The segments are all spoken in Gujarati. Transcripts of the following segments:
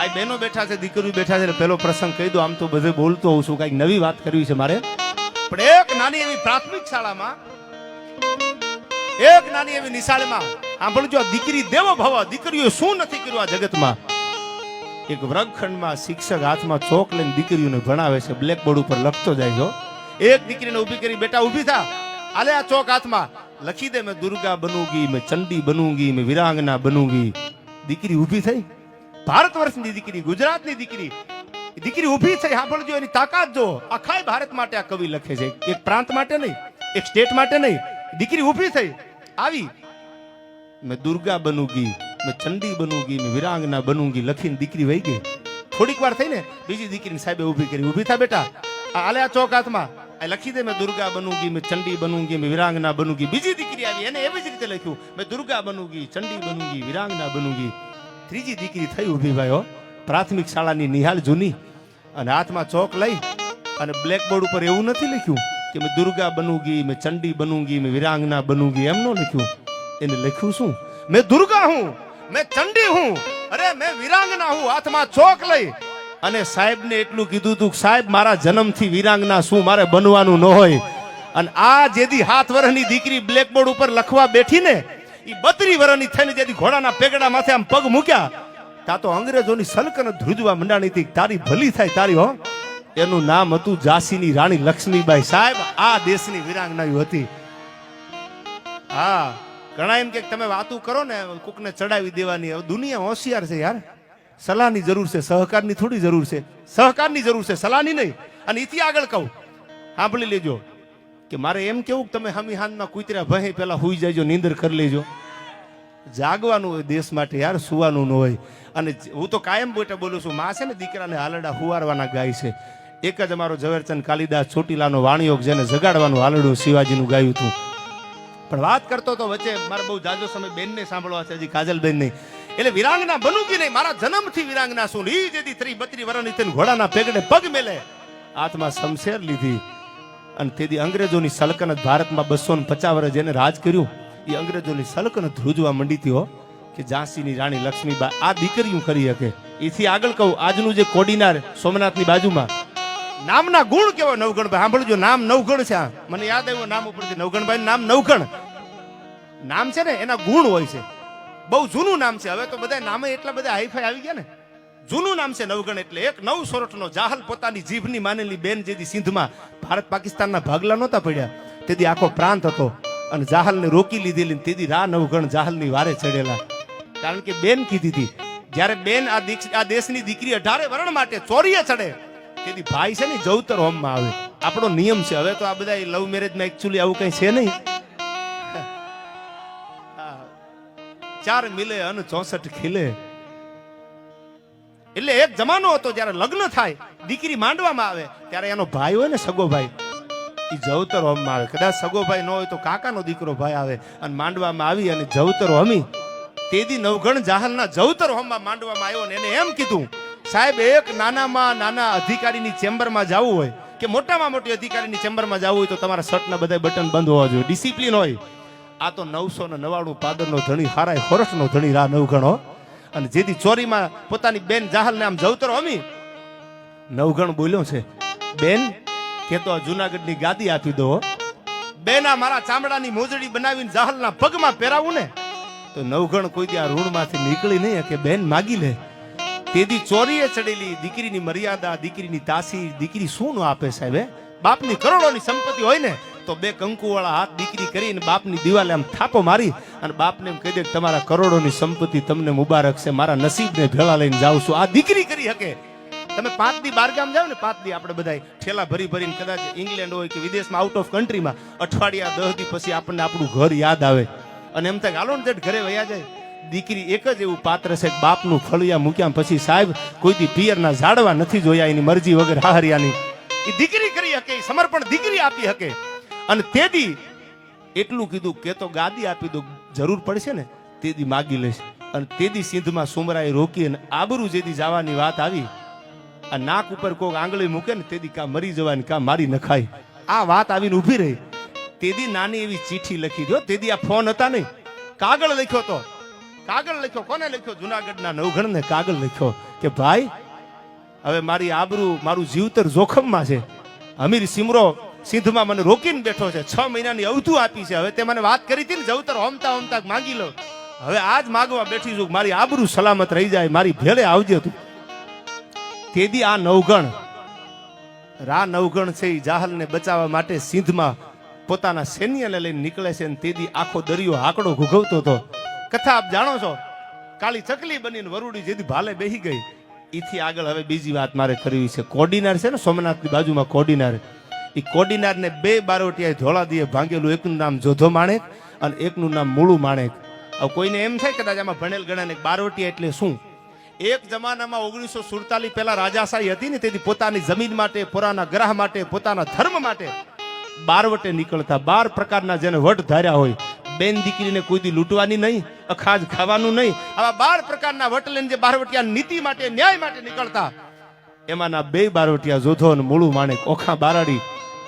આ બહેનો બેઠા છે, દીકરીઓ બેઠા છે એટલે પેલો પ્રસંગ કહી દો. આમ તો બધે બોલતો હોઉં છું, કઈક નવી વાત કરવી છે મારે. પણ એક નાની એવી પ્રાથમિક શાળામાં, એક નાની એવી નિશાળમાં સાંભળજો, દીકરી દેવો ભવ, દીકરીઓ શું નથી કર્યું આ જગતમાં. એક વર્ગખંડમાં શિક્ષક હાથમાં ચોક લઈને દીકરીઓને ભણાવે છે, બ્લેકબોર્ડ ઉપર લખતો જાય છો. એક દીકરીને ઊભી કરી, બેટા ઊભી થા, આલે આ ચોક હાથમાં, લખી દે, મેં દુર્ગા બનूंगी, મેં ચંડી બનूंगी, મેં વીરાંગના બનूंगी. દીકરી ઊભી થઈ, ભારત વર્ષની દીકરી, ગુજરાતની દીકરી, દીકરી ઊભી થઈ. સાંભળજો એની તાકાત જો. આખા ભારત માટે આ કવિ લખે છે, એક પ્રાંત માટે નહીં, એક સ્ટેટ માટે નહીં. દીકરી ઊભી થઈ, આવી, મેં દુર્ગા બનूंगी, મેં ચંડી બનूंगी, મેં વીરાંગના બનूंगी લખીને દીકરી વહી ગઈ. થોડીક વાર થઈને બીજી દીકરીને સાહેબે ઊભી કરી, ઊભી થા બેટા, આલે આ ચોક હાથમાં, આ લખી દે, મેં દુર્ગા બનूंगी, મેં ચંડી બનूंगी, મેં વીરાંગના બનूंगी. બીજી દીકરી આવી, એને એવી જ રીતે લખ્યું, મેં દુર્ગા બનूंगी, ચંડી બનूंगी, વીરાંગના બનूंगी. ત્રીજી દીકરી થઈ ઊભી ભાઈઓ, પ્રાથમિક શાળાની નિહાલ જૂની, અને હાથમાં ચોક લઈ અને બ્લેકબોર્ડ ઉપર એવું નથી લખ્યું કે મેં દુર્ગા બનूंगी, મેં ચંડી બનूंगी, મેં વીરાંગના બનूंगी. એમ ન લખ્યું. એને લખ્યું શું? મેં દુર્ગા હું, મેં ચંડી હું, અરે મેં વીરાંગના હું. હાથમાં ચોક લઈ અને સાહેબને એટલું કીધું તું, સાહેબ મારા જન્મથી વીરાંગના શું, મારે બનવાનું ન હોય. અને આ જેદી 7 વર્ષની દીકરી બ્લેકબોર્ડ ઉપર લખવા બેઠી ને, એ 32 વર્ષની થઈને જેદી ઘોડાના પેગડા માથે આમ પગ મૂક્યા, તા તો અંગ્રેજોની સલ્તનત ધ્રુજવા મંડાણી હતી. તારી ભલી થાય તારી હો. એનું નામ હતું ઝાંસીની રાણી લક્ષ્મીબાઈ. સાહેબ આ દેશની વીરાંગનાઓ હતી. હા, ઘણા એમ કે તમે વાતું કરો ને, કોકને ચડાવી દેવાની. દુનિયા હોશિયાર છે યાર. સલાહની જરૂર છે, સહકારની થોડી જરૂર છે. સહકારની જરૂર છે, સલાહની નહીં. અને એથી આગળ કહું, સાંભળી લેજો કે મારે એમ કેવું કે તમે હમી હાંજમાં કૂતરા ભહે પેલા હુઈ જાયજો, નીંદર કરી લેજો. જાગવાનું હોય દેશ માટે યાર, સુવાનું ન હોય. અને હું તો કાયમ બેટા બોલું છું, માં છે ને દીકરાને હાલડા હુવારવાના ગાય છે. એક જ અમારો ઝવેરચંદ કાલિદાસ ચોટીલાનો વાણિયો જેને જગાડવાનું હાલડું શિવાજીનું ગાયું હતું. પણ વાત કરતો તો વચ્ચે મારે બહુ જાજો સમય બેનને સાંભળવા છે, હજી કાજલબેન નહીં. એટલે વીરાંગના બનूंगी નહીં, મારા જન્મથી વીરાંગના શું. ઈ જેથી 32 વર્ષની થઈને ઘોડાના પેગડે પગ મેલે, હાથમાં શમશેર લીધી. અને તેથી અંગ્રેજોની સલ્તનત ભારતમાં 250 વર્ષ જેને રાજ કર્યું, એ અંગ્રેજોની સલ્તનત ધ્રુજવા મંડી હતી હો. કે ઝાંસીની રાણી લક્ષ્મીબાઈ આ દીકરીઓ કરી શકે. એથી આગળ કહું, આજનું જે કોડીનાર સોમનાથની બાજુમાં, નામના ગુણ કેવો નવગણભાઈ. સાંભળજો, નામ નવગણ છે. મને યાદ આવ્યું નામ ઉપરથી, નવગણભાઈ નામ નવગણ નામ છે ને, એના ગુણ હોય છે. બહુ જૂનું નામ છે. હવે તો બધા નામે એટલા બધા હાઈફાઈ આવી ગયા ને. જૂનું નામ છે નવગણ. એટલે એક 9 સોરઠનો જાહલ પોતાની જીભની માનેલી બેન જેથી સિંધમાં ભારત પાકિસ્તાનના ભાગલા નહોતા પડ્યા, તેથી આખો પ્રાંત હતો. અને જાહલને રોકી લીધેલી, તેથી રા નવગણ જાહલની વારે ચડેલા. કારણ કે બેન કીધી હતી, જ્યારે બેન આ દેશની દીકરી 18 વરણ માટે ચોરીએ ચડે, તેથી ભાઈ છે ને જવતર હોમમાં આવે. આપણો નિયમ છે. હવે તો આ બધા લવ મેરેજમાં એકચ્યુઅલી આવું કઈ છે નહીં. 4 મિલે અને 64 ખીલે. એટલે એક જમાનો હતો જ્યારે લગ્ન થાય, દીકરી માંડવામાં આવે, ત્યારે એનો ભાઈ હોય ને, સગો ભાઈ, એ જવતર હોમમાં આવે. કદાચ સગો ભાઈ ન હોય તો કાકાનો દીકરો ભાઈ આવે અને માંડવામાં આવી અને જવતર હોમી. તેદી નવગણ જાહલના જવતર હોમમાં માંડવામાં આવ્યો. ને એને એમ કીધું, સાહેબ એક નાનામાં નાના અધિકારીની ચેમ્બરમાં જવું હોય કે મોટામાં મોટી અધિકારીની ચેમ્બરમાં જવું હોય તો તમારા શર્ટના બધા બટન બંધ હોવા જોઈએ, ડિસિપ્લિન હોય. આ તો 999 પાદરનો ધણી, હારાય હોરઠનો ધણી રા નવગણો. અને જેથી ચોરીમાં પોતાની બેન જાહલને આમ જવતર હોમી, નવગણ બોલ્યો છે, બેન કે તો જુનાગઢની ગાદી આપી દો. બેન આ મારા ચામડાની મોજડી બનાવીને જાહલના પગમાં પહેરાવું ને, તો નવગણ કોઈ ત્યાં ઋણમાંથી નીકળી નહીં કે બેન માગી લે. તેથી ચોરીએ ચડેલી દીકરીની મર્યાદા, દીકરીની તાસીર, દીકરી શું ન આપે સાહેબ. બાપની કરોડોની સંપત્તિ હોય ને તો 2 કંકુવાળા હાથ દીકરી કરીને બાપની દિવાલે આમ થાપો મારી અને બાપને એમ કહી દે, તમારા કરોડોની સંપત્તિ તમને મુબારક છે, મારા નસીબને ભેળા લઈને જાઉં છું. આ દીકરી કરી શકે. તમે 5 દી બારગામ જાવ ને, 5 દી આપણે બધા ઠેલા ભરી ભરીને કદાચ ઇંગ્લેન્ડ હોય કે વિદેશમાં, આઉટ ઓફ કન્ટ્રીમાં, અઠવાડિયા 10 દી પછી આપણને આપણું ઘર યાદ આવે અને એમ થાય હાલો ને ઘરે વયા જાય. દીકરી એક જ એવું પાત્ર છે, બાપનું ફળિયા મૂક્યા પછી સાહેબ કોઈ દી પિયરના ઝાડવા નથી જોયા એની મરજી વગર હાહરિયાની. એ દીકરી કરી શકે, સમર્પણ દીકરી આપી શકે. અને તેદી એટલું કીધું કે તો ગાદી આપી દો, જરૂર પડશે ને તેદી માગી લેશે. અને તેદી સિંધમાં સુમરાએ રોકી અને આબરૂ જેદી જવાની વાત આવી, આ નાક ઉપર કોક આંગળી મૂકે ને તેદી કા મરી જવાની કા મારી નખાય. આ વાત આવીને ઊભી રહી. તેદી નાની એવી ચીઠી લખી દો. તેદી આ ફોન હતા નહીં, કાગળ લખ્યો તો કાગળ લખ્યો. કોને લખ્યો? જુનાગઢના નવઘણને કાગળ લખ્યો કે ભાઈ હવે મારી આબરૂ મારું જીવતર જોખમમાં છે. અમીર સિમરો સિંધમાં મને રોકીને બેઠો છે. 6 મહિનાની અવધુ આપી છે. હવે તે મને વાત કરી હતી ને જવતર હોમતા હોમતા માંગી લો. હવે આજ માગવા બેઠી છું મારી આબરૂ સલામત રહી જાય, મારી ભેળે આવજે તું. તેદી આ નવગણ છે એ જાહલને બચાવવા માટે સિંધમાં પોતાના સૈન્યને લઈને નીકળે છે. તેદી આખો દરિયો આંકડો ઘૂઘવતો હતો. કથા આપ જાણો છો. કાળી ચકલી બનીને વરુડી જેથી ભાલે બેહી ગઈ. એથી આગળ હવે બીજી વાત મારે કરવી છે. કોડીનાર છે ને સોમનાથની બાજુમાં કોડીનાર, એ કોડીનારને 2 બારોટિયા ધોળા દીએ ભાંગેલું. એકનું નામ જોધો માણેક અને એકનું નામ મૂળું માણેક. હવે કોઈને એમ થાય કદાચ આમાં ભણેલ ગણાને બારોટિયા એટલે શું? એક જમાનામાં 1947 પહેલા રાજાશાહી હતી ને, તેથી પોતાની જમીન માટે, પોતાના ગ્રહ માટે, પોતાના ધર્મ માટે બારવટે નીકળતા. 12 પ્રકારના જેને વટ ધાર્યા હોય. બેન દીકરીને કોઈ દી લૂંટવાની નહીં, અખાજ ખાવાનું નહીં. આવા 12 પ્રકારના વટ લઈને જે બારવટિયા નીતિ માટે, ન્યાય માટે નીકળતા, એમાંના 2 બારવટિયા જોધો અને મૂળું માણેક ઓખા બારાડી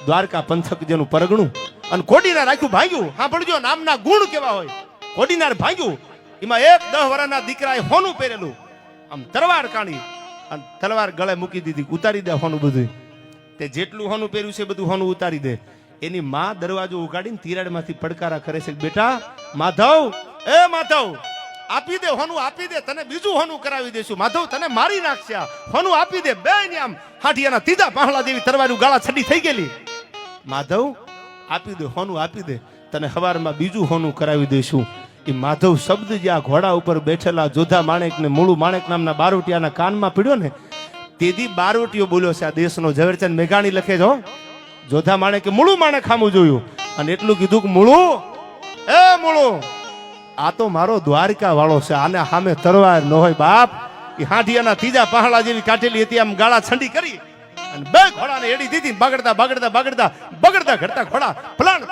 દ્વારકા પંથક જેનું પરગણું અને કોડીનાર રાખ્યું ભાંગ્યું. સાંભળજો નામના ગુણ કેવા હોય. કોડીનાર ભાંગ્યું. એમાં એક 10 વર્ષના દીકરાએ હોનું પહેરેલું, આમ તલવાર કાઢી અને તલવાર ગળે મૂકી દીધી. ઉતારી દે હોનું બધું. તે જેટલું હોનું પહેર્યું છે બધું હોનું ઉતારી દે. એની માં દરવાજો ઉગાડીને તિરાડમાંથી પડકારા કરે છે, બેટા માધવ, એ માધવ આપી દે હોનું, આપી દે, તને બીજું હોનું કરાવી દેશું. માધવ તને મારી નાખશે, હોનું આપી દે. બે ને આમ હાઠિયાના તીધા પાંહલા જેવી તરવારી ગાળા છડી થઈ ગયેલી. માધવ આપી દે હોનું, આપી દે, તને હવારમાં બીજું હોનું કરાવી દેશું. એ માધવ શબ્દ જે આ ઘોડા ઉપર બેઠેલા જોધા માણેક ને મૂળું માણેક નામના બારોટિયાના કાનમાં પીડ્યો ને, તેથી બારોટીઓ બોલ્યો છે આ દેશનો. ઝવેરચંદ મેઘાણી લખે છો, જોધા માણેકે મૂળું માણેક ખામું જોયું અને એટલું કીધું કે મૂળું, એ મૂળું, આ તો મારો દ્વારકા વાળો છે, આને સામે તરવાર ન હોય બાપ. એ હાંઠિયાના ત્રીજા પહાડા જેવી કાઢેલી હતી, આમ ગાળા છંડી કરી અને 2 ઘોડાને એડી દીધી. બગડતા બગડતા બગડતા બગડતા ઘડતા ઘોડા ફલાણ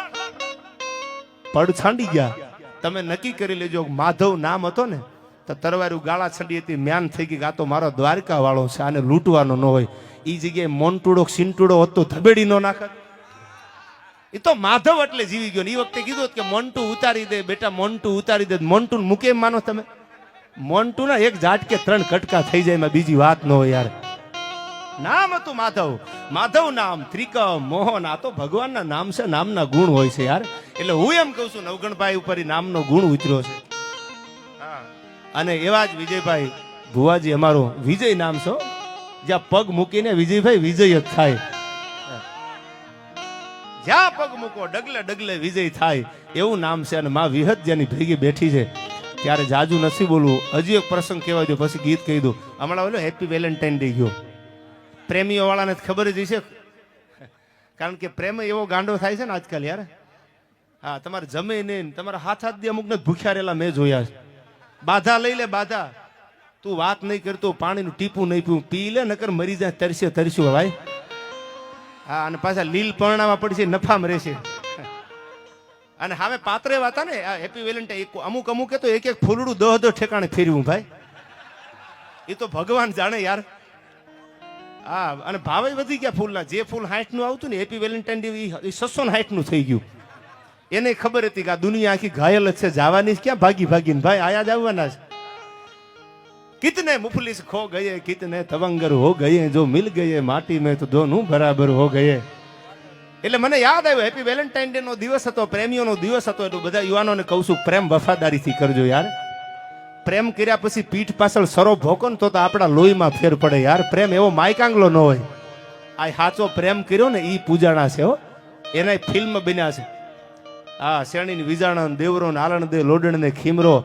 પડ છાંડી ગયા. તમે નક્કી કરી લેજો, માધવ નામ હતો ને તો તરવારું ગાળા છંડી હતી, મ્યાન થઈ ગઈ. આ તો મારો દ્વારકા વાળો છે, આને લૂંટવાનો ન હોય. એ જગ્યાએ મોન્ટુડો સિન્ટુડો હોત તો ધબેડી નો નાખત. એ તો માધવ એટલે જીવી ગયો. એ વખતે કીધું કે મોન્ટુ ઉતારી દે બેટા, મોન્ટુ ઉતારી દે. મોન્ટુ મૂકે એમ માનો તમે? મોન્ટુ ના એક ઝાટકે 3 કટકા થઈ જાય, એમાં બીજી વાત ન હોય યાર. નામ હતું માધવ. માધવ નામ, ત્રિકમ, મોહન, આ તો ભગવાનના નામ છે, નામના ગુણ હોય છે યાર. એટલે હું એમ કહું છું નવગણભાઈ ઉપર નામનો ગુણ ઉતર્યો છે. અને એવા જ વિજયભાઈ ભુવાજી, અમારો વિજય નામ છે. જ્યાં પગ મૂકીને વિજયભાઈ વિજય જ થાય. જ્યાં પગ મૂકો ડગલે ડગલે વિજય થાય, એવું નામ છે. અને માં વિહત જેની ભેગી બેઠી છે, ત્યારે જાજુ નથી બોલવું. હજી એક પ્રસંગ કહેવાય દો, પછી ગીત કહી દઉં. હમણાં ઓલો હેપી વેલેન્ટાઇન ડે ગયો. પ્રેમીઓ વાળાને ખબર જ હશે, કારણ કે પ્રેમ એવો ગાંડો થાય છે ને આજકાલ યાર. હા, તમારે જમે નહીં, તમારા હાથ દે અમુક ને ભૂખ્યા રહેલા મેં જોયા છે. બાધા લઈ લે, બાધા. તું વાત નહીં કરતો, પાણીનું ટીપું નહીં પીવું, પી લે નકર મરી જાય, તરસ્યું ભાઈ. હા, અને પાછા લીલ પરણામાં પડશે, નફામાં રહેશે. અને હવે પાત્રે વાતા ને હેપી વેલેન્ટાઇન અમુક તો એક ફૂલડું 10 ઠેકાણે ફેરવું ભાઈ. એ તો ભગવાન જાણે યાર. હા, અને ભાવે વધી ગયા ફૂલના. જે ફૂલ 60 નું આવતું ને હેપી વેલેન્ટાઇન ડે, 660 નું થઈ ગયું. એને ખબર હતી કે આ દુનિયા આખી ઘાયલ જ છે, જવાની ક્યાં ભાગી ભાગીને ભાઈ, આયા જ આવવાના છે. कितने मुफलिस खो गए, कितने तवंगर हो गए, जो मिल गए माटी में तो दोनों बराबर हो गए. એટલે મને યાદ આવ્યું હેપી વેલેન્ટાઇન ડે નો દિવસ હતો, પ્રેમીઓનો દિવસ હતો. એટલે બધા યુવાનોને કહું છું, પ્રેમ વફાદારીથી કરજો યાર. પ્રેમ કર્યા પછી પીઠ પાછળ સરો ભોકો ને તો આપણા લોહીમાં ફેર પડે યાર. પ્રેમ એવો માયકાંગલો ન હોય. આ સાચો પ્રેમ કર્યો ને ઈ પૂજાણા છે હો. એના ફિલ્મ બન્યા છે. હા, શેણીને વિજાણા, દેવરો ને આલણ દે, લોડણ ને ખીમરો.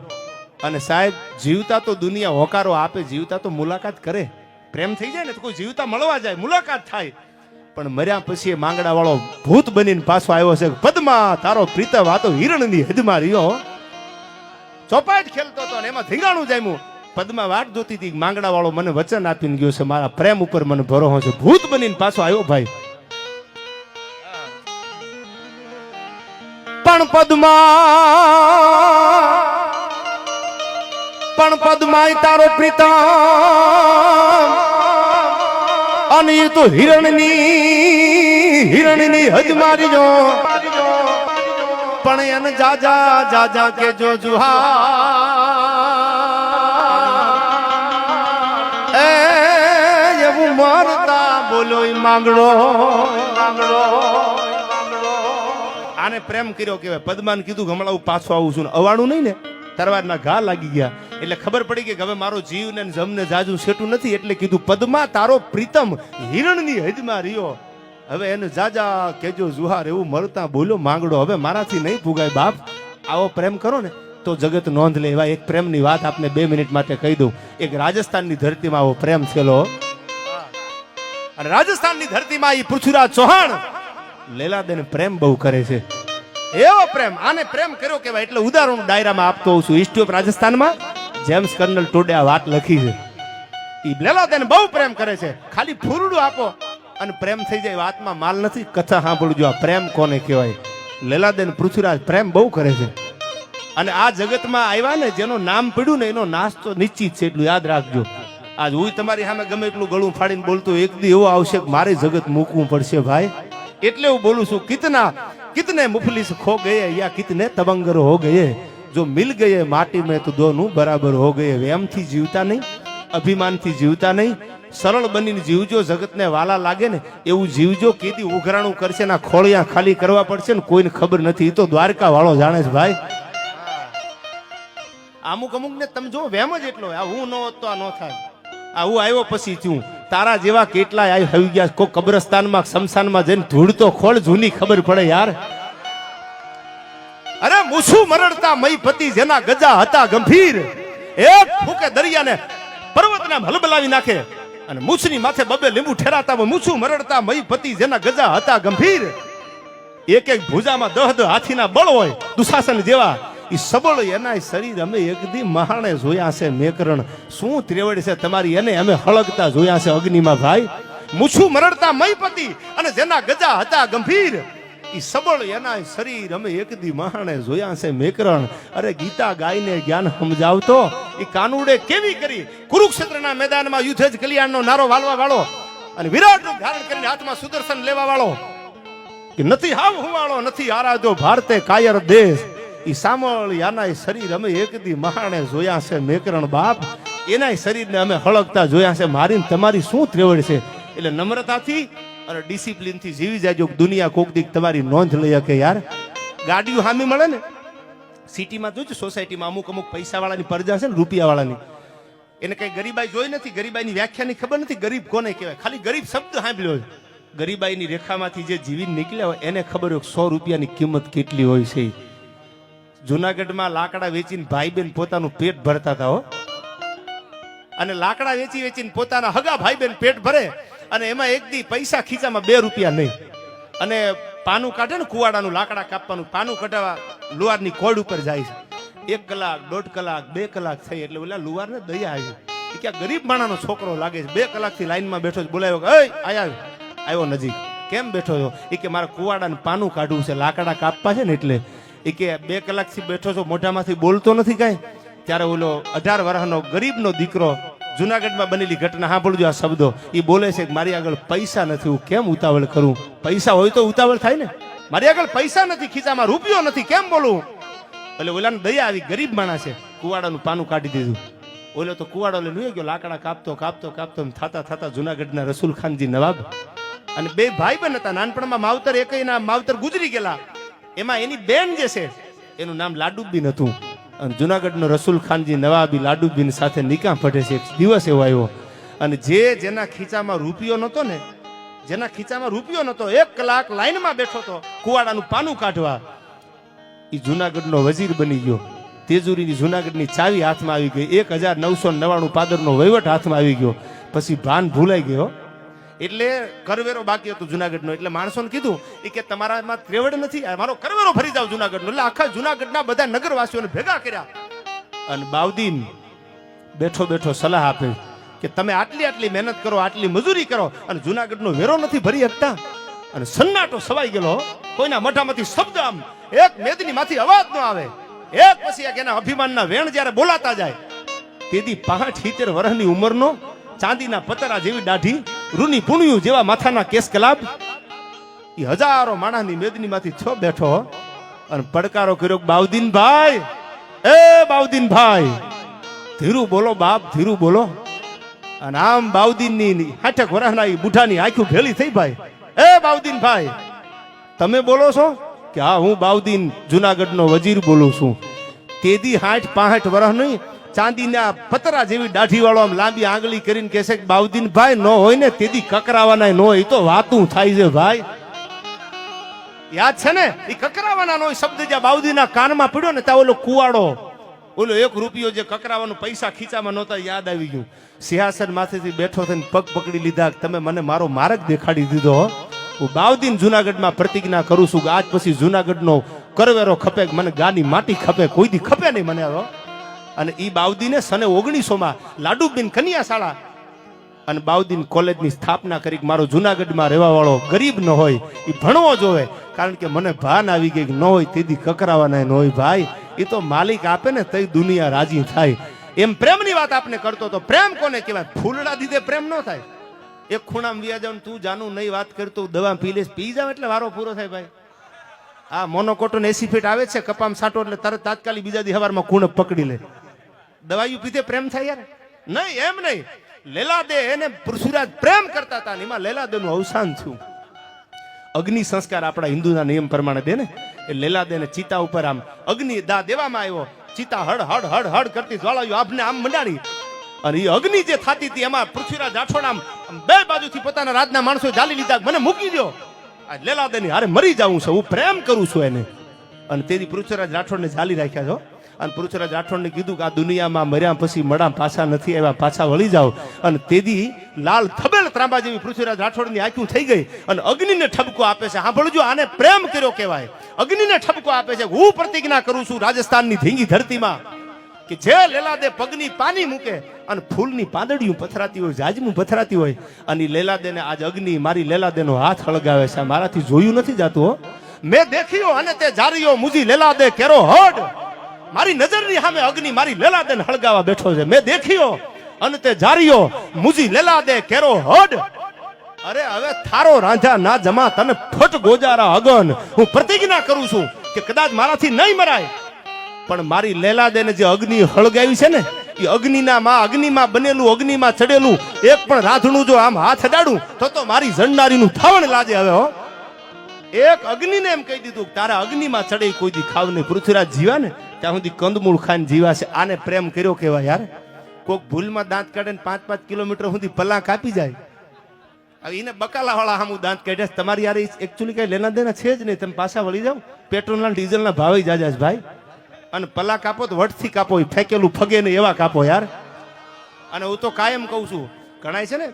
અને સાહેબ, જીવતા તો દુનિયા હોકારો આપે, જીવતા તો મુલાકાત કરે. પ્રેમ થઈ જાય ને તો કોઈ જીવતા મળવા જાય, મુલાકાત થાય. પણ મર્યા પછી એ માંગડા વાળો ભૂત બનીને પાછો આવ્યો છે. પદ્મા તારો પ્રીતમ આ તો હિરણની હદમાં રહ્યો. ચોપાટ ખેલતો હતો ને એમાં ધીંગાણું જામ્યું. પદ્મા વાટ જોતી હતી, માંગડા વાળો મને વચન આપીને ગયો છે, મારા પ્રેમ ઉપર મને ભરોસો છે. ભૂત બનીને પાછો આવ્યો ભાઈ. પણ પદ્માય તારો પ્રીતમ અને એ તો હિરણની હદ મારી જો. પણ એને જાજા જાજા કે જો જુહા મારતા બોલો માંગડો આને પ્રેમ કર્યો કેવાય. પદ્માને કીધું કે હમણાં હું પાછો આવું છું. અવાણું નહીં ને, તરવારના ઘા લાગી ગયા એટલે ખબર પડી કે હવે મારો જીવ ને જમને જાજુ સેટું નથી. એટલે કીધું પદ્મા તારો પ્રીતમ હિરણની હદમાં રહ્યો, હવે એને જાજા કેજો જુહાર એવું મળતા બોલો માંગડો. હવે મારાથી નહીં પુગાય બાપ. આવો પ્રેમ કરો ને તો જગત નોંધ લે. એવા એક પ્રેમની વાત આપને 2 મિનિટ માટે કહી દઉં. એક રાજસ્થાનની ધરતીમાં આવો પ્રેમ થયેલો, અને રાજસ્થાનની ધરતીમાં એ પૃથ્વીરાજ ચૌહાણ લેલાદેને પ્રેમ બહુ કરે છે. એવો પ્રેમ, આને પ્રેમ કર્યો કેવાય. એટલે ઉદાહરણ ડાયરામાં આપતો હોઉં છું. હિસ્ટ્રી ઓફ રાજસ્થાનમાં જેમ્સ કર્નલ ટોડે આ વાત લખી છે. એ લેલાદેને બહુ પ્રેમ કરે છે. ખાલી ફૂરડું આપો અને પ્રેમ થઈ જાય. વાતમાં માલ નથી. કથા સાંભળજો આ પ્રેમ કોને કહેવાય. લેલાદેન પૃથ્વીરાજ પ્રેમ બહુ કરે છે. અને આ જગતમાં આવ્યા ને જેનો નામ પડ્યું ને એનો નાશ તો નિશ્ચિત છે, એટલું યાદ રાખજો. આજ હું તમારી સામે ગમે એટલું ગળું ફાડીને બોલતો એક દી એવો આવશે કે મારે જગત મૂકવું પડશે ભાઈ. એટલે હું બોલું છું, कितने मुफलिस खो गए या कितने तबंगर हो गए, जो मिल गए माटी में तो दोनों बराबर हो गए. वेम थी जीवता नहीं, अभिमान थी जीवता नहीं. सरल बनी जीवजो, जगत ने वाला लागे ने એવું જીવજો. કેદી ઉઘરાણું કરશે ના ખોળિયા ખાલી કરવા પડશે ને કોઈને ખબર નથી. તો દ્વારકા વાળો જાણે છે ભાઈ. અમુક ને તમે જો વેમ જ એટલો. આ હું ન હોત તો આ ન થાય. આ હું આવ્યો પછી થયું. તારા જેવા કેટલાય આવી ગયા. કોઈ કબ્રસ્તાનમાં શમશાનમાં જઈને ધૂળ તો ખોળ, જૂની ખબર પડે યાર. અરે મૂછું મરડતા મય પતિ જેના ગજા હતા ગંભીર, એક ફૂકે દરિયાને પર્વતને હલબલાવી નાખે. અને મૂછની માથે બબે લીંબુ ઠેરાતા મૂછું મરડતા મય પતિ જેના ગજા હતા ગંભીર. એક એક ભુજામાં 10 હાથીના બળ હોય દુશાસન જેવા. ઈ સબળ એના શરીર અમે એકદી મહાણે જોયા છે મેકરણ. શું ત્રેવડ છે તમારી, એને અમે હળગતા જોયા છે અગ્નિમાં ભાઈ. મૂછું મરડતા મયપતિ અને જેના ગજા હતા ગંભીર, ઈ સબળ એના શરીર અમે એકદી મહાણે જોયા છે મેકરણ. અરે ગીતા ગાયને જ્ઞાન સમજાવતો ઈ કાનુડે કેવી કરી. કુરુક્ષેત્રના મેદાનમાં યુદ્ધ જ કલ્યાણનો નારો વાળવા વાળો અને વિરાટનું ધારણ કરીને હાથમાં સુદર્શન લેવા વાળો, કે નથી હાવ હુવાળો નથી આરાધો ભારતે કાયર દેશ. ઈ સામળ યાના શરીર અમે એકદી મહાણે જોયા છે મેકરણ બાપ. એના શરીરને અમે હળગતા જોયા છે. મારી તમારી શું ત્રેવડ છે. એટલે નમ્રતાથી અને ડિસિપ્લિનથી જીવી જાજો. દુનિયા કોક દીક તમારી નોંધ લઈ શકે યાર. ગાડીઓ હામી મળે ને સિટીમાં જોજો, સોસાયટીમાં અમુક પૈસા વાળાની પરજા છે ને રૂપિયા વાળાની, એને કઈ ગરીબાઈ જોઈ નથી. ગરીબાઈની વ્યાખ્યાની ખબર નથી. ગરીબ કોને કહેવાય, ખાલી ગરીબ શબ્દ સાંભળ્યો છે. ગરીબાઈની રેખામાંથી જે જીવીને નીકળ્યા હોય એને ખબર હોય 100 રૂપિયાની કિંમત કેટલી હોય છે. જુનાગઢમાં લાકડા વેચીને ભાઈ બેન પોતાનું પેટ ભરતા હતા હો. અને લાકડા વેચીને પોતાના હગા ભાઈ બેન પેટ ભરે. અને એમાં એક દી પૈસા ખીચામાં 2 રૂપિયા નહીં. અને પાનું કાઢે ને કુવાડાનું લાકડા કાપવાનું, પાનું કઢાવા લુહારની કોડ ઉપર જાય છે. 1 કલાક 1.5 કલાક 2 કલાક થઈ એટલે ઓલા લુહારને દયા આવી. એ ક્યાં ગરીબ માણાનો છોકરો લાગે છે. 2 કલાકથી લાઈનમાં બેઠો છે. બોલાવ્યો કે આવ્યો નજીક, કેમ બેઠો છો? એ કે મારે કુવાડાનું પાનું કાઢવું છે, લાકડા કાપવા છે ને એટલે. એ કે 2 કલાકથી બેઠો છો, મોઢામાંથી બોલતો નથી કાંઈ. ત્યારે ઓલો 18 વર્ષનો ગરીબનો દીકરો, જુનાગઢમાં બનેલી ઘટના સાંભળજો આ શબ્દો. એ બોલે છે કે મારી આગળ પૈસા નથી, હું કેમ ઉતાવળ કરું? પૈસા હોય તો ઉતાવળ થાય ને. મારી આગળ પૈસા નથી, ખીચામાં રૂપિયો નથી, કેમ બોલું? એટલે ઓલાને દયા આવી. ગરીબ માણસ છે, કુવાડાનું પાનું કાઢી દીધું. ઓલો તો કુવાડો લઈને ગયો, લાકડા કાપતો થતા જુનાગઢના રસુલ ખાનજી નવાબ અને 2 ભાઈ બહેન હતા. નાનપણમાં માવતર એકયના માવતર ગુજરી ગયેલા. એમાં એની બેન જે છે એનું નામ લાડુબીન હતું. અને જુનાગઢનો રસુલ ખાનજી નવાબી લાડુબીન સાથે નિકાહ પઢે છે. એક દિવસ એવો આવ્યો અને જેના ખીચામાં રૂપિયો નતો ને, 1 કલાક લાઈનમાં બેઠો હતો કુવાડાનું પાનું કાઢવા, એ જુનાગઢનો વજીર બની ગયો. તેજુરીની જુનાગઢની ચાવી હાથમાં આવી ગઈ. 1999 પાદરનો વહીવટ હાથમાં આવી ગયો. પછી ભાન ભૂલાઈ ગયો. એટલે કરવેરો બાકી હતો જુનાગઢનો. એટલે માણસોને કીધું કે તમારામાં ત્રેવડ નથી, મારો કરવેરો ભરી જાવ જુનાગઢનો. એટલે આખા જુનાગઢના બધા નગરવાસીઓને ભેગા કર્યા. અને બાઉદીન બેઠો સલાહ આપે કે તમે આટલી મહેનત કરો, આટલી મજૂરી કરો અને જુનાગઢનો વેરો નથી ભરી શકતા. અને સન્નાટો સવાઈ ગયેલો. કોઈના મોઢામાંથી શબ્દ આમ એક મેદની માંથી અવાજ ન આવે. એક પછી એક એના અભિમાનના વેણ જ્યારે બોલાતા જાય. તેથી 65 વર્ષની ઉંમરનો, ચાંદીના પતરા જેવી દાઢી, રૂની પુણ્યું જેવા માથાના કેસ કલાબ, એ હજારો માણસની મેદનીમાંથી છો બેઠો અને પડકારો કર્યો, બાઉદીનભાઈ, ધીરું બોલો બાપ, ધીરું બોલો. અને આમ બાઉદીનની 60 વર્ષના ઈ બુઢાની આંખો ભેળી થઈ ભાઈ. એ બાઉદીન ભાઈ, તમે બોલો છો કે હા હું બાઉદીન જુનાગઢનો વજીર બોલું છું. તેદી 65 વર્ષ નહીં, ચાંદીના પતરા જેવી દાઢી વાળો આમ લાંબી આંગળી કરીને કહેશે કે બાઉદીન ભાઈ ન હોય ને તેદી કકરાવાના ન હોય. તો વાતું થાય છે ભાઈ, યાદ છે ને? એ કકરાવાના નો શબ્દ જ્યાં બાઉદીના કાનમાં પડ્યો ને ત્યાં ઓલો કુવાડો, ઓલો 1 રૂપિયો જે કકરાવાનો પૈસા ખીચામાં નહોતા, યાદ આવી ગયું. સિંહાસન માથેથી બેઠો થઈને પગ પકડી લીધા, તમે મને મારો માર્ગ દેખાડી દીધો. હું બાઉદીન જુનાગઢમાં પ્રતિજ્ઞા કરું છું કે આજ પછી જુનાગઢનો કરવેરો ખપે, મને ગાની માટી ખપે, કોઈ દી ખપે નહીં મને હવે. અને ઈ બાઉદીને સને 1900 લાડુબેન કન્યા શાળા અને બાઉદીન કોલેજની સ્થાપના કરી. મારો જુનાગઢમાં રહેવા વાળો ગરીબ ન હોય, એ ભણવો જોવે. કારણ કે મને ભાન આવી ગઈ કે ન હોય તેથી કકરાવાના ન હોય ભાઈ. એ તો માલિક આપે ને તઈ દુનિયા રાજી થાય. એમ પ્રેમની વાત આપને કરતો તો પ્રેમ કોને કહેવાય? ફૂલડા દીધે પ્રેમ ન થાય. એક ખૂણામાં વ્યા જાવ, તું જાનું નહીં વાત કરતો, દવા પી લેસ, પી જાવ એટલે વારો પૂરો થાય ભાઈ. આ મોનોકોટોન 80 ફીટ આવે છે, કપામ સાટો એટલે તરત તાત્કાલિક બીજા દી હવારમાં ખૂણ પકડી લે. દવાયું પીધે પ્રેમ થાય યાર? નહીં, એમ નહીં. લેલાદે એને પૃથ્વીરાજ પ્રેમ કરતા હતા, એમાં લેલાદેનું અવસાન થયું. અગ્નિ સંસ્કાર આપણા હિન્દુના નિયમ પ્રમાણે દે ને, એ લેલાદેને ચિતા ઉપર આમ અગ્નિ દા દેવામાં આવ્યો. ચિતા હડ હડ હડ હડ કરતી જ્વાળાયું આપને આમ મંડાડી, અને એ અગ્નિ જે થતી હતી એમાં પૃથ્વીરાજ રાઠોડ આમ બે બાજુથી પોતાના રાજના માણસો ઝાલી લીધા, મને મૂકી દો, આ લેલાદેની હારે મરી જાવું છે, હું પ્રેમ કરું છું એને. અને તેથી પૃથ્વીરાજ રાઠોડને ઝાલી રાખ્યા છો. અને પૃથ્વીરાજ રાઠોડને કીધું કે આ દુનિયામાં મર્યા પછી મડા પાછા નથી આવ્યા, પાછા વળી જાઓ. અને તેથી લાલ થબેલ ત્રાંબા જેવી પૃથ્વીરાજ રાઠોડની આંખું થઈ ગઈ અને અગ્નિને ઠપકો આપે છે. સાંભળજો, આને પ્રેમ કર્યો કહેવાય. અગ્નિને ઠપકો આપે છે, હું પ્રતિજ્ઞા કરું છું રાજસ્થાનની ધીંગી ધરતીમાં કે જે લેલાદે પગની પાની મૂકે અને ફૂલની પાંદડીયું પથરાતી હોય, જાજમું પથરાતી હોય, અને લેલાદેને આજ અગ્નિ મારી લેલાદેનો હાથ હળગાવે છે. મારાથી જોયું નથી જાતું હો. મેં દેખ્યો અને તે જારીયો મુજી લેલાદે કેરો હડ. મારી નજરની સામે અગ્નિ મારી લેલાદેને હળગાવા બેઠો છે. મેં દેખ્યો અને તે જારીયો મુજી લેલાદે કેરો હડ. અરે હવે થારો રાંધા ના જમા, તને ફટ ગોજારા અગન. હું પ્રતિજ્ઞા કરું છું કે કદાચ મારાથી નહીં મરાય, પણ મારી લેલાદેને જે અગ્નિ હળગાવી છે ને, એ અગ્નિમાં બનેલું, અગ્નિમાં ચડેલું એક પણ રાધણું જો આમ હાથ અડાડું તો મારી જણનારીનું થાવણ લાજે. હવે હો, એક અગ્નિને એમ કહી દીધું તારા અગ્નિમાં ચડે કોઈ દી ખાવ નહીં. પૃથ્વીરાજ જીવા ને ત્યાં સુધી કંદમૂળ ખાઈને જીવા છે. આને પ્રેમ કર્યો કહેવાય યાર. કોક ભૂલમાં દાંત કાઢે ને 5-5 કિલોમીટર સુધી પલા કાપી જાય. હવે એને બકાલા વાળા સામું દાંત કાઢે. તમારી યાર એકચ્યુઅલી કઈ લેના દેના છે જ નહીં. તમે પાછા વળી જાઓ, પેટ્રોલના ડીઝલના ભાવે જાજા છે ભાઈ. અને પલા કાપો તો વટથી કાપો, ફેંકેલું ફગે ને એવા કાપો યાર. અને હું તો કાયમ કહું છું, ઘણાય છે ને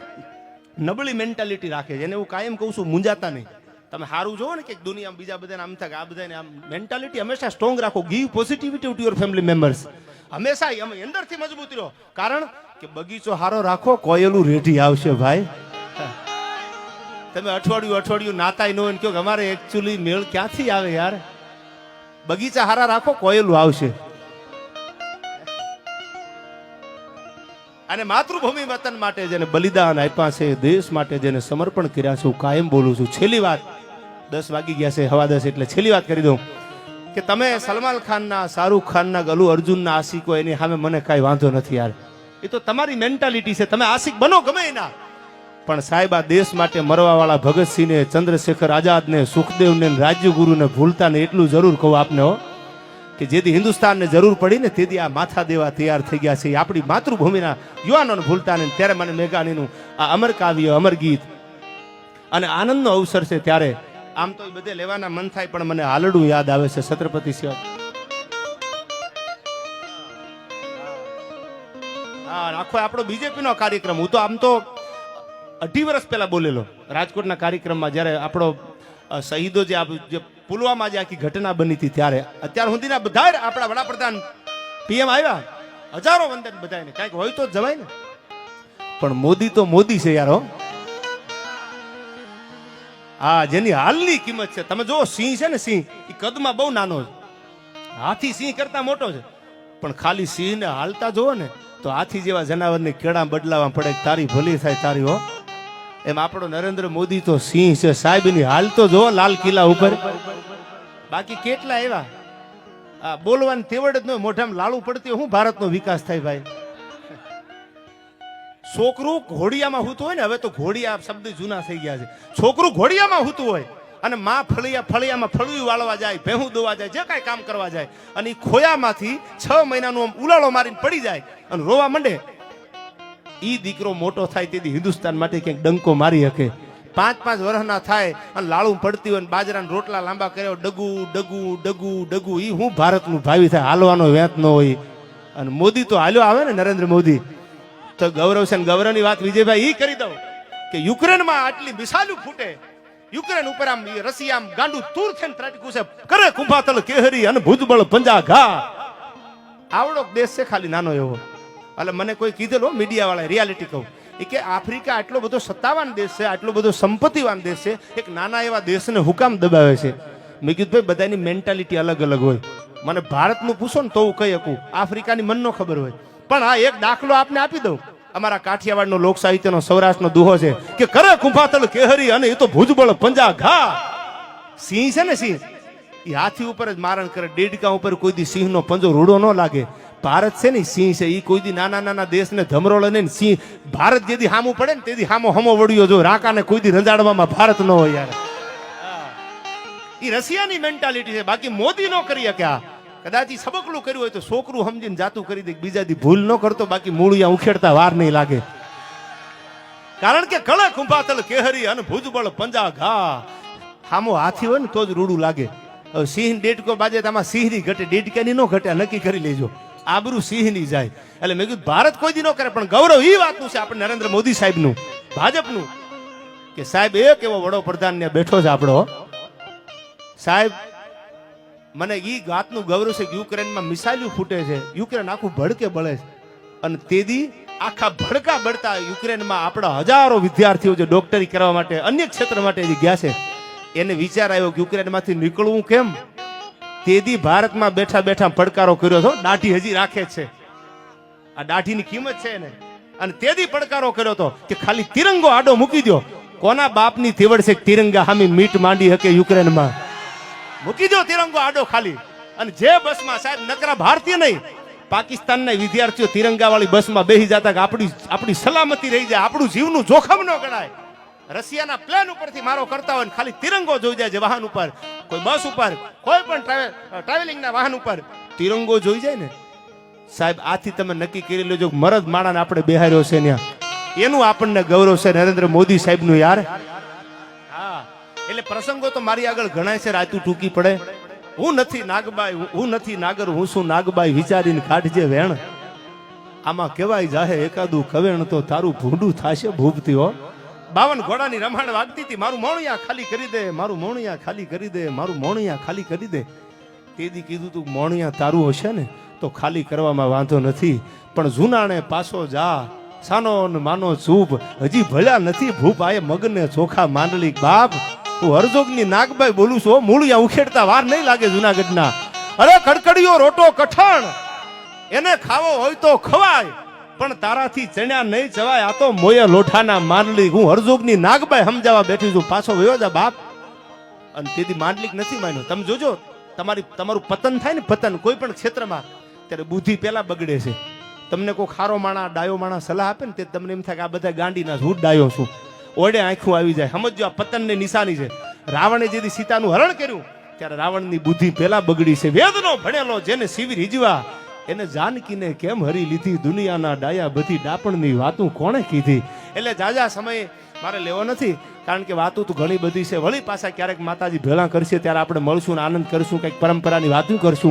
નબળી મેન્ટાલિટી રાખે છે, એને હું કાયમ કહું છું મૂંઝાતા નહીં. તમે સારું જોવો ને કે દુનિયામાં બીજા બધાને આમ થાય, આ બધાને આમ મેન્ટાલિટી હંમેશા સ્ટ્રોંગ રાખો. Give positivity to your family members. હંમેશા અંદરથી મજબૂત રહો. કારણ કે બગીચો સારો રાખો, કોયલું રેઢી આવશે ભાઈ. તમે અઠવાડિયું નાતાય ન હોય ને કહો કે અમારે એકચ્યુઅલી મેળ ક્યાંથી આવે યાર. બગીચા હારા રાખો, કોયલું આવશે. અને માતૃભૂમિ વતન માટે જેને બલિદાન આપ્યા છે, દેશ માટે જેને સમર્પણ કર્યા છે, હું કાયમ બોલું છું. છેલ્લી વાત, 10 વાગી ગયા છે, 10:15 એટલે છેલ્લી વાત કરી દઉં કે તમે સલમાન ખાનના, શાહરૂખ ખાનના, અલ્લુ અર્જુનના આશિકો, એની સામે મને કાંઈ વાંધો નથી યાર. એ તો તમારી મેન્ટાલિટી છે, તમે આશિક બનો ગમે એના. પણ સાહેબ, આ દેશ માટે મરવાવાળા ભગતસિંહને, ચંદ્રશેખર આઝાદને, સુખદેવને, રાજ્યગુરુને ભૂલતા ને એટલું જરૂર કહું આપને હો, કે જેથી હિન્દુસ્તાનને જરૂર પડી ને તેથી આ માથા દેવા તૈયાર થઈ ગયા છે. આપણી માતૃભૂમિના યુવાનોને ભૂલતા ને. ત્યારે મને મેઘાણીનું આ અમર કાવ્ય, અમર ગીત અને આનંદનો અવસર છે. ત્યારે આમ તો એ બધે લેવાના મન થાય, પણ મને હાલડું યાદ આવે છે, છત્રપતિ શિવાજી. હા, આખો આપણો બીજેપીનો કાર્યક્રમ. હું તો આમ તો 2.5 વર્ષ પહેલા બોલેલો રાજકોટના કાર્યક્રમમાં, જ્યારે આપણો શહીદો જે પુલવામા જે આખી ઘટના બની હતી ત્યારે. અત્યાર સુધીના બધા આપણા વડાપ્રધાન PM આવ્યા, હજારો વંદન બધાને. કાંઈક હોય તો જવાય ને. પણ મોદી તો મોદી છે યાર. હા, જેની હાલની કિંમત છે. તમે જો સિંહ છે ને, સિંહ એ કદમાં બહુ નાનો છે, હાથી સિંહ કરતા મોટો છે. પણ ખાલી સિંહને હાલતા જોવો ને તો હાથી જેવા જનાવરને કેળા બદલાવા પડે. તારી ભલી થાય તારી હો. એમ આપણો નરેન્દ્ર મોદી તો સિંહ છે સાહેબ. એની હાલ તો જો લાલ કિલ્લા ઉપર. બાકી કેટલા એવા બોલવાની તેવડ જ ન, મોઢામાં લાળું પડતી, હું ભારતનો વિકાસ થાય ભાઈ. છોકરું ઘોડિયામાં હૂતું હોય ને, હવે તો ઘોડિયા શબ્દ જૂના થઈ ગયા છે. છોકરું ઘોડિયામાં હૂતું હોય અને માં ફળિયામાં ફળિયું વાળવા જાય, ભેહું દોવા જાય, જે કાંઈ કામ કરવા જાય, અને એ ખોયામાંથી 6 મહિનાનું આમ ઉલાળો મારીને પડી જાય અને રોવા માંડે. ઈ દીકરો મોટો થાય તેથી હિન્દુસ્તાન માટે ક્યાંક ડંકો મારી શકે. 5-5 વર્ષના થાય અને લાળું પડતી હોય, બાજરાના રોટલા લાંબા કર્યો, ડગુ ડગુ ડગુ ડગુ. ઈ હું ભારતનું ભાવિ થાય, હાલવાનો વેત ન હોય. અને મોદી તો હાલ્યો આવે ને, નરેન્દ્ર મોદી તો ગૌરવ છે. ગૌરવની વાત વિજયભાઈ ઈ કરી દઉં કે યુક્રેનમાં આટલી મિસાઇલું ફૂટે, યુક્રેન ઉપર આમ રશિયા આમ ગાંડું તૂર થઈને ત્રાટકું છે, કરે કુંભાતલ કેહરી અને ભુજબળ પંજા ઘા. આવડો દેશ છે ખાલી નાનો એવો. એટલે મને કોઈ કીધેલો મીડિયા વાળા, રિયાલિટી કહું, એ કે આફ્રિકા આટલો બધો સત્તાવાન દેશ છે, આટલો બધો સંપત્તિવાન દેશ છે, એક નાના એવા દેશને હુકામ દબાવે છે. મેં કીધું ભાઈ બધાની મેન્ટાલિટી અલગ અલગ હોય. મને ભારતનું પૂછો ને તો હું કહી શકું, આફ્રિકાની મન નો ખબર હોય. પણ હા, એક દાખલો આપને આપી દઉં. અમારા કાઠિયાવાડનો લોક સાહિત્યનો સૌરાષ્ટ્રનો દુહો છે કે કરે કુંભાતલ કેહરી અને એ તો ભુજબળ પંજા ઘા. સિંહ છે ને, સિંહ એ હાથી ઉપર જ મારણ કરે, ડેડકા ઉપર કોઈ દી સિંહનો પંજો રૂડો ન લાગે. ભારત છે ને સિંહ છે, એ કોઈ દી નાના નાના દેશને ધમરોળે નહીં. સિંહ ભારત જેથી હામું પડે ને તેથી હામો હમો વળ્યો. જો રાકાને કોઈ દી રંજાડવામાં ભારત ન હોય યાર. એ રશિયાની મેન્ટાલિટી છે, બાકી મોદી નો કરી શકે. આ કદાચ સબકલું કર્યું હોય તો છોકરું સમજીને જાતું કરી દે, બીજા દી ભૂલ ન કરતો, બાકી મૂળિયા ઉખેડતા વાર નહીં લાગે. કારણ કે કળે કુંભાતલ કેહરી અને ભુજબળ પંજા ઘા. હામો હાથી હોય ને તો જ રૂડું લાગે. સિંહ ડેડકો બાજે આમાં સિંહની ઘટે, ડેડકાની નો ઘટે, નક્કી કરી લેજો. આબરૂ સિંહની જાય. એટલે મેં કીધું ભારત કોઈ દી ન કરે, પણ ગૌરવ એ વાતનું છે આપણે નરેન્દ્ર મોદી સાહેબનું, ભાજપનું, કે સાહેબ એક એવો વડોપ્રધાન ને બેઠો છે આપણો સાહેબ. મને ઈ વાતનું ગૌરવ છે કે યુક્રેનમાં મિસાઇલું ફૂટે છે, યુક્રેન આખું ભડકે બળે છે, અને તેદી આખા ભડકા બળતા યુક્રેનમાં આપણા હજારો વિદ્યાર્થીઓ જે ડોક્ટરી કરવા માટે અન્ય ક્ષેત્ર માટે ગયા છે, એને વિચાર આવ્યો કે યુક્રેનમાંથી નીકળવું કેમ. તેદી ભારતમાં બેઠા બેઠા પડકારો કર્યો હતો. દાઢી હજી રાખે છે, આ દાઢીની કિંમત છે એને. અને તેદી પડકારો કર્યો હતો કે ખાલી તિરંગો આડો મૂકી દો. કોના બાપની તેવડ છે તિરંગા હામી મીટ માંડી શકે યુક્રેનમાં? મૂકી દો તિરંગો આડો ખાલી. અને જે બસમાં સાહેબ નકરા ભારતીય નહીં, પાકિસ્તાનના વિદ્યાર્થીઓ તિરંગા વાળી બસમાં બેસી જતા કે આપણી સલામતી રહી જાય, આપણું જીવનું જોખમ ન ગણાય. રશિયાના પ્લેન ઉપરથી મારો કરતા હોય, ખાલી તિરંગો જોઈ જાય છે વાહન ઉપર, કોઈ બસ ઉપર, કોઈ પણ ટ્રાવેલિંગના વાહન ઉપર તિરંગો જોઈ જાય ને સાહેબ, આથી તમે નક્કી કરી લેજો મરદ માણાને આપણે બેહાર્યો છે ત્યાં, એનું આપણને ગૌરવ છે નરેન્દ્ર મોદી સાહેબનું યાર. હા, એટલે પ્રસંગો તો મારી આગળ ગણાય છે, રાતું ટૂંકી પડે. હું નથી નાગબાઈ, હું નથી નાગર, હું શું નાગબાઈ, વિચારીને કાઢજે વેણ. આમાં કહેવાય જાહે એકાદું કવેણ તો તારું ભૂંડું થાશે ભૂપતી હો. 52 ઘોડાની રમાણ વાગતી હતી, મારું મોણિયા ખાલી કરી દે, મારું મોણિયા ખાલી કરી દે, મારું મોણિયા ખાલી કરી દે. તેદી કીધું તું મોણિયા તારું હશે ને તો ખાલી કરવામાં વાંધો નથી, પણ જૂનાણે પાછો જા, સાનો માનો ચૂપ, હજી ભળ્યા નથી ભૂપ આયે મગને ચોખા માંડલી. બાપ, હું હરજોગની નાગબાઈ બોલું છું, મૂળિયા ઉખેડતા વાર નહીં લાગે જુનાગઢના. અરે કડકડીયો રોટો કઠણ, એને ખાવો હોય તો ખવાય, પણ તારાથી ચણ્યા નહીં જવાય. આ તો મોય લોઠાના માંડલી. હું હરજોગની નાગબાઈ સમજાવવા બેઠી છું, પાછો વયો જા બાપ. અને તેથી માંડલિક નથી માન્યો. તમે જોજો, તમારું પતન થાય ને, પતન કોઈ પણ ક્ષેત્રમાં, ત્યારે બુદ્ધિ પેલા બગડે છે. તમને કોઈ ખારો માણા ડાયો માણા સલાહ આપે ને, તે તમને એમ થાય કે આ બધા ગાંડીના હું ડાયો છું, ઓડે આંખું આવી જાય. સમજો આ પતનની નિશાની છે. રાવણે જેથી સીતાનું હરણ કર્યું ત્યારે રાવણની બુદ્ધિ પેલા બગડી છે. વેદનો ભણેલો જેને શિવ રીજવા, એને જાનકીને કેમ હરી લીધી, દુનિયાના ડાયા બધી ડાપણની વાતું કોણે કીધી. એટલે જાજા સમય મારે લેવો નથી, કારણ કે વાતું તો ઘણી બધી છે. વળી પાછા ક્યારેક માતાજી ભેળા કરશે ત્યારે આપણે મળશું ને આનંદ કરશું, કંઈક પરંપરાની વાતું કરશું.